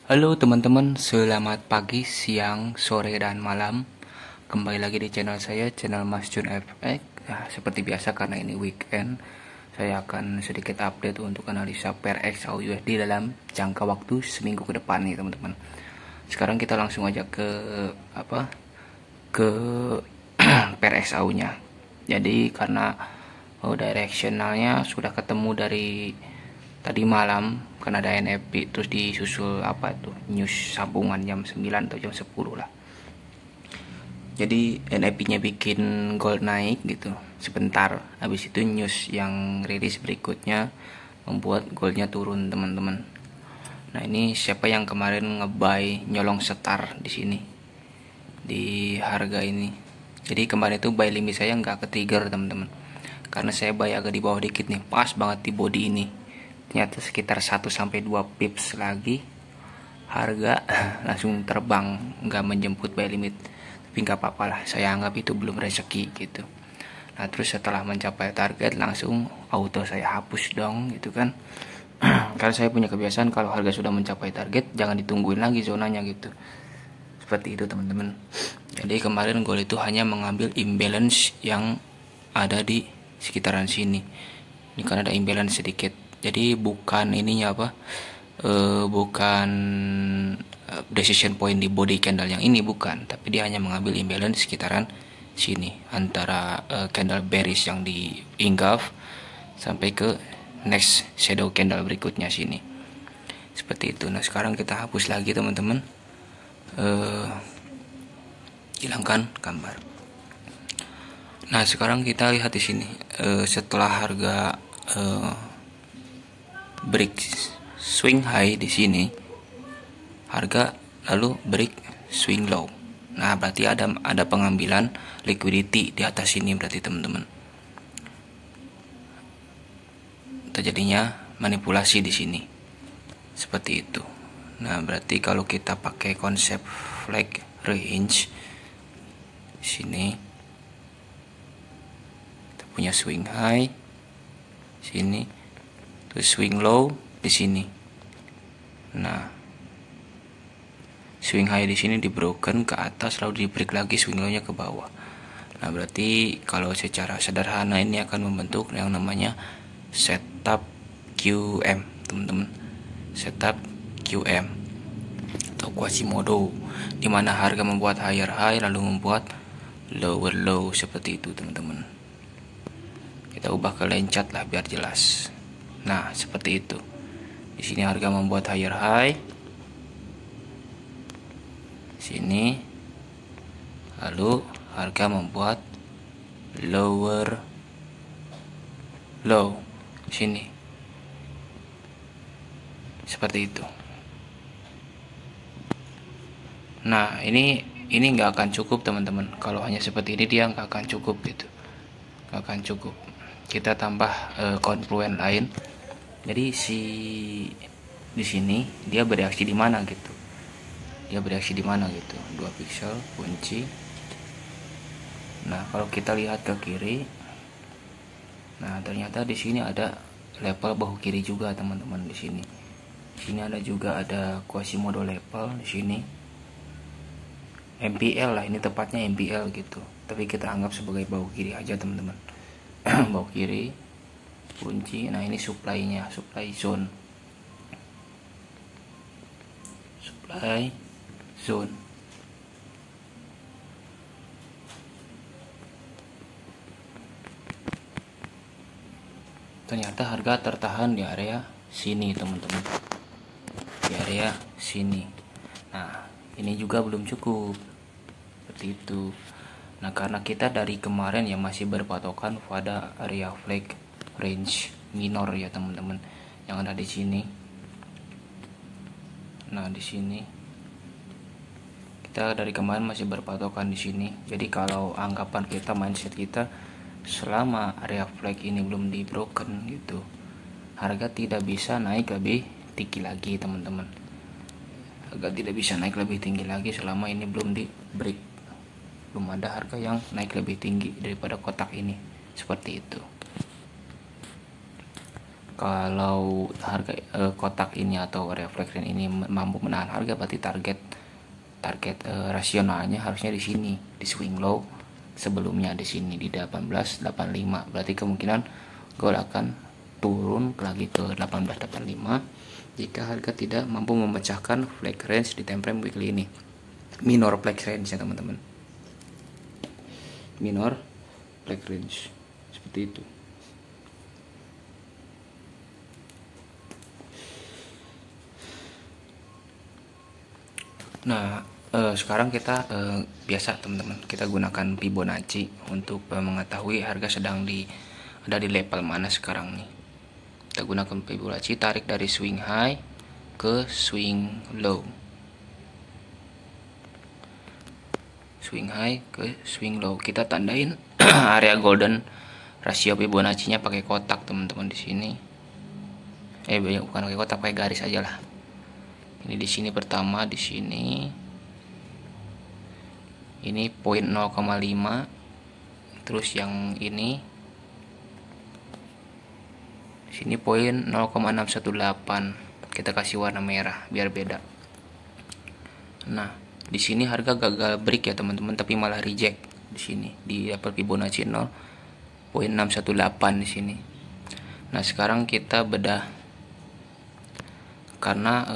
Halo teman-teman, selamat pagi, siang, sore, dan malam. Kembali lagi di channel saya, channel Mas Jun FX. Nah, seperti biasa karena ini weekend, saya akan sedikit update untuk analisa pair XAU USD dalam jangka waktu seminggu ke depan nih teman-teman. Sekarang kita langsung aja ke ke pair XAU-nya. Jadi karena directionalnya sudah ketemu dari tadi malam, kan ada NFP terus disusul news sambungan jam 9 atau jam 10 lah. Jadi NFP-nya bikin gold naik gitu sebentar, habis itu news yang rilis berikutnya membuat goldnya turun teman-teman. Nah, ini siapa yang kemarin ngebuy nyolong setar di sini di harga ini. Jadi kemarin itu buy limit saya nggak ke trigger teman-teman, karena saya buy agak di bawah dikit nih, pas banget di body ini. Ternyata sekitar 1-2 pips lagi harga langsung terbang, nggak menjemput buy limit. Tapi nggak apa-apa lah, saya anggap itu belum rezeki gitu. Nah, terus setelah mencapai target langsung auto saya hapus dong gitu kan. Karena saya punya kebiasaan kalau harga sudah mencapai target jangan ditungguin lagi zonanya gitu. Seperti itu teman-teman. Jadi kemarin gold itu hanya mengambil imbalance yang ada di sekitaran sini. Ini kan ada imbalance sedikit. Jadi bukan ininya bukan decision point di body candle yang ini, bukan, tapi dia hanya mengambil imbalance sekitaran sini antara candle bearish yang di engulf sampai ke next shadow candle berikutnya sini. Seperti itu. Nah, sekarang kita hapus lagi teman-teman. Hilangkan gambar. Nah, sekarang kita lihat di sini setelah harga break swing high di sini, harga lalu break swing low. Nah, berarti ada pengambilan liquidity di atas sini berarti teman-teman. Terjadinya manipulasi di sini. Seperti itu. Nah, berarti kalau kita pakai konsep flag range sini, kita punya swing high sini, terus swing low di sini. Nah, swing high di sini di broken ke atas lalu di break lagi swing low-nya ke bawah. Nah, berarti kalau secara sederhana ini akan membentuk yang namanya setup QM, teman-teman. Setup QM atau Quasimodo, di mana harga membuat higher high lalu membuat lower low seperti itu, teman-teman. Kita ubah ke line chart lah biar jelas. Nah, seperti itu. Di sini harga membuat higher high. Sini. Lalu harga membuat lower low. Sini. Seperti itu. Nah, ini nggak akan cukup teman-teman. Kalau hanya seperti ini dia nggak akan cukup gitu. Nggak akan cukup. Kita tambah konfluen lain. Jadi di sini dia bereaksi di mana gitu. Dia bereaksi di mana gitu. 2 pixel kunci. Nah, kalau kita lihat ke kiri, nah ternyata di sini ada level bahu kiri juga teman-teman di sini. Di sini ada Quasimodo level di sini. MPL lah, ini tepatnya MPL gitu. Tapi kita anggap sebagai bahu kiri aja teman-teman. Bahu kiri kunci. Nah, ini supply-nya, supply zone. Supply zone. Ternyata harga tertahan di area sini teman-teman. Di area sini. Nah, ini juga belum cukup. Seperti itu. Nah, karena kita dari kemarin ya masih berpatokan pada area flag range minor ya teman-teman, yang ada di sini. Nah, di sini kita dari kemarin masih berpatokan di sini. Jadi kalau anggapan kita, mindset kita, selama area flag ini belum di broken gitu, harga tidak bisa naik lebih tinggi lagi teman-teman. Harga tidak bisa naik lebih tinggi lagi selama ini belum di break. Belum ada harga yang naik lebih tinggi daripada kotak ini. Seperti itu. Kalau harga kotak ini atau reflection ini mampu menahan harga, berarti target rasionalnya harusnya di sini, di swing low sebelumnya di sini di 18.85. Berarti kemungkinan gold akan turun lagi ke 18.85 jika harga tidak mampu memecahkan flag range di time frame weekly ini. Minor flag range ya teman-teman, minor flag range seperti itu. Nah, sekarang kita biasa teman-teman, kita gunakan Fibonacci untuk mengetahui harga sedang ada di level mana sekarang nih. Kita gunakan Fibonacci, tarik dari swing high ke swing low, swing high ke swing low. Kita tandain area golden rasio Fibonacci-nya pakai kotak teman-teman di sini. Bukan pakai kotak, pakai garis aja lah. Ini di sini pertama, di sini ini poin 0,5, terus yang ini di sini poin 0,618. Kita kasih warna merah biar beda. Nah, di sini harga gagal break ya teman-teman, tapi malah reject di sini di level Fibonacci 0,618 di sini. Nah, sekarang kita bedah karena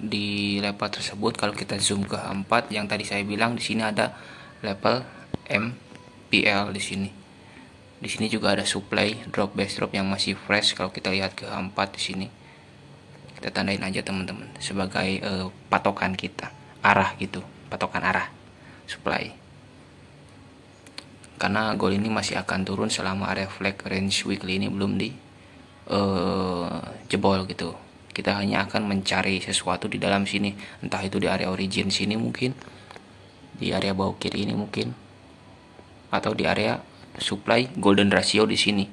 di level tersebut kalau kita zoom ke 4 yang tadi saya bilang, di sini ada level MPL di sini. Di sini juga ada supply drop base drop yang masih fresh. Kalau kita lihat ke 4 di sini, kita tandain aja teman-teman sebagai patokan kita, arah gitu, patokan arah supply. Karena gold ini masih akan turun selama area flag range weekly ini belum di jebol gitu. Kita hanya akan mencari sesuatu di dalam sini, entah itu di area origin sini mungkin, di area bawah kiri ini mungkin, atau di area supply golden ratio di sini,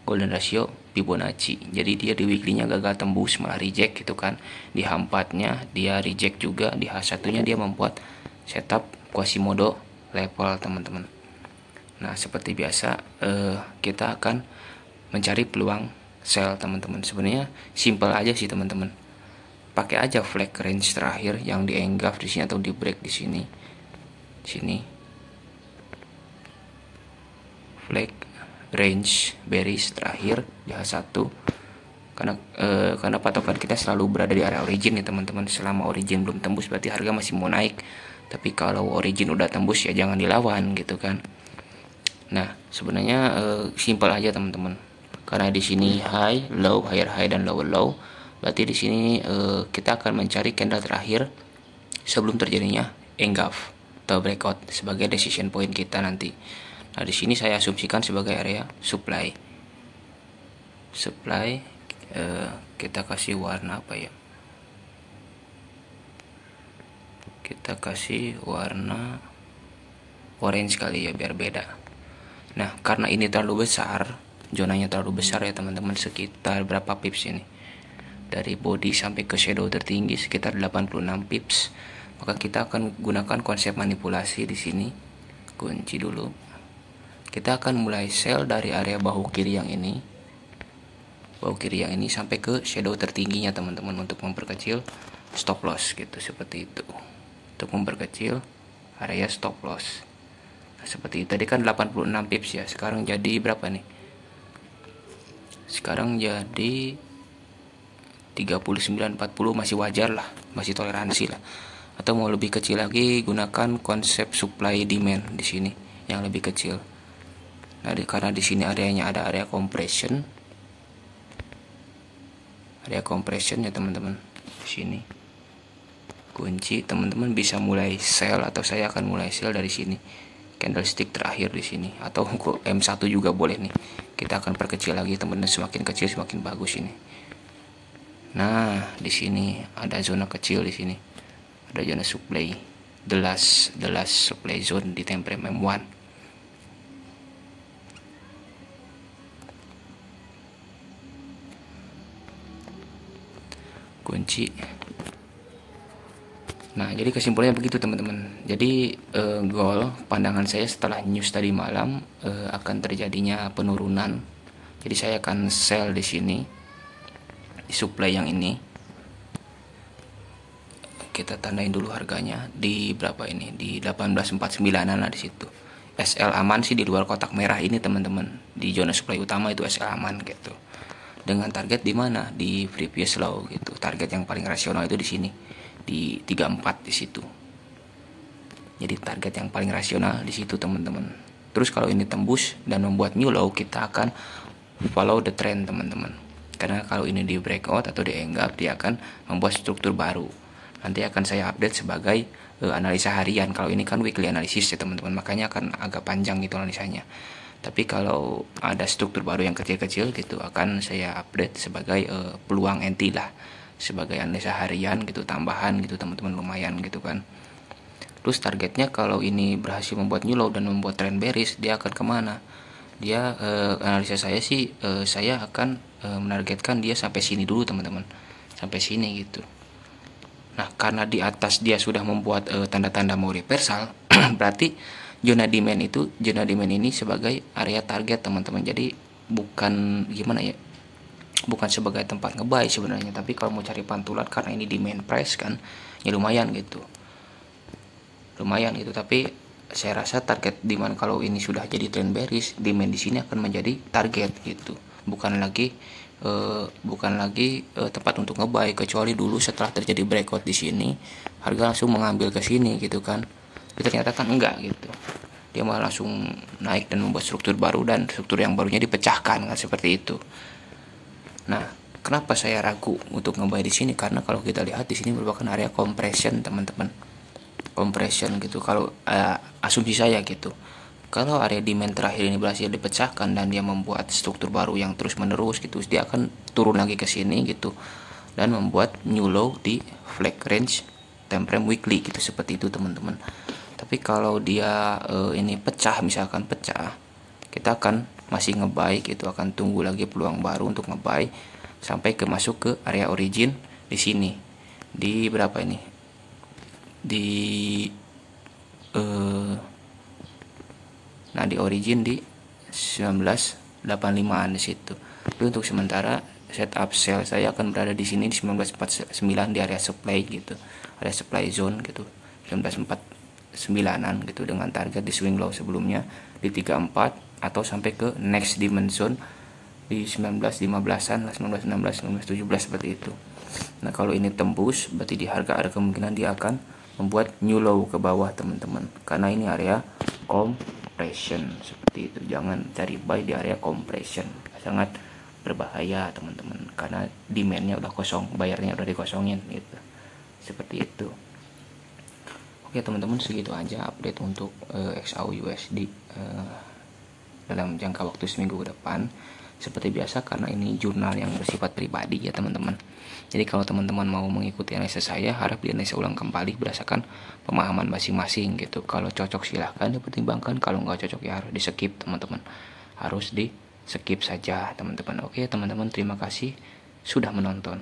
golden ratio Fibonacci. Jadi dia di weekly-nya gagal tembus, malah reject gitu kan. Di H4-nya dia reject juga, di H1-nya dia membuat setup Quasimodo level teman-teman. Nah, seperti biasa kita akan mencari peluang sell teman-teman. Sebenarnya simple aja sih teman-teman. Pakai aja flag range terakhir yang di engulf di sini atau di break di sini. Sini. Flag range bearish terakhir di H1. Karena patokan kita selalu berada di area origin ya teman-teman. Selama origin belum tembus berarti harga masih mau naik. Tapi kalau origin udah tembus ya jangan dilawan gitu kan. Nah, sebenarnya simple aja teman-teman. Karena di sini high, low, higher high dan lower low. Berarti di sini kita akan mencari candle terakhir sebelum terjadinya engulf atau breakout sebagai decision point kita nanti. Nah, di sini saya asumsikan sebagai area supply. Supply kita kasih warna apa ya? Kita kasih warna orange kali ya biar beda. Nah, karena ini terlalu besar, zonanya terlalu besar ya teman-teman, sekitar berapa pips ini? Dari body sampai ke shadow tertinggi sekitar 86 pips. Maka kita akan gunakan konsep manipulasi di sini. Kunci dulu. Kita akan mulai sell dari area bahu kiri yang ini. Bahu kiri yang ini sampai ke shadow tertingginya teman-teman untuk memperkecil stop loss gitu, seperti itu. Untuk memperkecil area stop loss. Nah, seperti itu. Tadi kan 86 pips ya. Sekarang jadi berapa nih? Sekarang jadi 39-40, masih wajar lah, masih toleransi lah. Atau mau lebih kecil lagi, gunakan konsep supply demand di sini yang lebih kecil. Nah, karena di sini areanya ada area compression ya teman-teman. Di sini kunci, teman-teman bisa mulai sell atau saya akan mulai sell dari sini. Candlestick terakhir di sini atau M1 juga boleh nih. Kita akan perkecil lagi teman-teman, semakin kecil semakin bagus ini. Nah, di sini ada zona kecil di sini. Ada zona supply, the last supply zone di time frame M1. Kunci. Nah, jadi kesimpulannya begitu teman-teman. Jadi goal pandangan saya setelah news tadi malam akan terjadinya penurunan. Jadi saya akan sell di sini di supply yang ini. Kita tandain dulu harganya di berapa ini, di 1849an lah di situ. SL aman sih di luar kotak merah ini teman-teman. Di zona supply utama itu SL aman gitu. Dengan target di mana? Di previous low gitu. Target yang paling rasional itu di sini, di 34 di situ. Jadi target yang paling rasional di situ teman-teman. Terus kalau ini tembus dan membuat new low, kita akan follow the trend teman-teman. Karena kalau ini di breakout atau di enggap, dia akan membuat struktur baru. Nanti akan saya update sebagai analisa harian. Kalau ini kan weekly analysis ya teman-teman, makanya akan agak panjang gitu analisanya. Tapi kalau ada struktur baru yang kecil-kecil gitu, akan saya update sebagai peluang entry lah, sebagai analisa harian gitu, tambahan gitu teman-teman, lumayan gitu kan. Terus targetnya kalau ini berhasil membuat new low dan membuat trend bearish, dia akan kemana? Dia analisa saya sih, saya akan menargetkan dia sampai sini dulu teman-teman, sampai sini gitu. Nah, karena di atas dia sudah membuat tanda-tanda mau reversal, berarti zona demand ini sebagai area target teman-teman. Jadi bukan gimana ya, bukan sebagai tempat ngebuy sebenarnya, tapi kalau mau cari pantulan karena ini demand price kan, ya lumayan gitu. Tapi saya rasa target demand kalau ini sudah jadi trend bearish, demand di sini akan menjadi target gitu. Bukan lagi tempat untuk ngebuy, kecuali dulu setelah terjadi breakout di sini harga langsung mengambil ke sini gitu kan. Tapi ternyata kan enggak gitu, dia malah langsung naik dan membuat struktur baru, dan struktur yang barunya dipecahkan kan, seperti itu. Nah, kenapa saya ragu untuk ngebuy di sini? Karena kalau kita lihat di sini merupakan area compression teman-teman, compression gitu. Kalau asumsi saya gitu, kalau area demand terakhir ini berhasil dipecahkan dan dia membuat struktur baru yang terus menerus gitu, dia akan turun lagi ke sini gitu dan membuat new low di flag range time frame weekly gitu, seperti itu teman-teman. Tapi kalau dia ini pecah, misalkan pecah, kita akan masih ngebuy gitu, akan tunggu lagi peluang baru untuk ngebuy sampai ke masuk ke area origin di sini, di berapa ini, di nah di origin di 1985an di situ. Tapi untuk sementara setup sell saya akan berada di sini di 1949 di area supply gitu, area supply zone gitu, 1949an gitu, dengan target di swing low sebelumnya di 34 atau sampai ke next dimension di 1915an lah, 1916, 1917 seperti itu. Nah, kalau ini tembus berarti di harga ada kemungkinan dia akan membuat new low ke bawah teman-teman, karena ini area compression seperti itu. Jangan cari buy di area compression, sangat berbahaya teman-teman, karena demandnya udah kosong, bayarnya udah dikosongin gitu, seperti itu. Oke teman-teman, segitu aja update untuk XAU USD dalam jangka waktu seminggu ke depan. Seperti biasa, karena ini jurnal yang bersifat pribadi ya teman-teman, jadi kalau teman-teman mau mengikuti analisa saya, harap dianalisa ulang kembali berdasarkan pemahaman masing-masing gitu. Kalau cocok silahkan dipertimbangkan, kalau nggak cocok ya harus di skip teman-teman, harus di skip saja teman-teman. Oke teman-teman, terima kasih sudah menonton.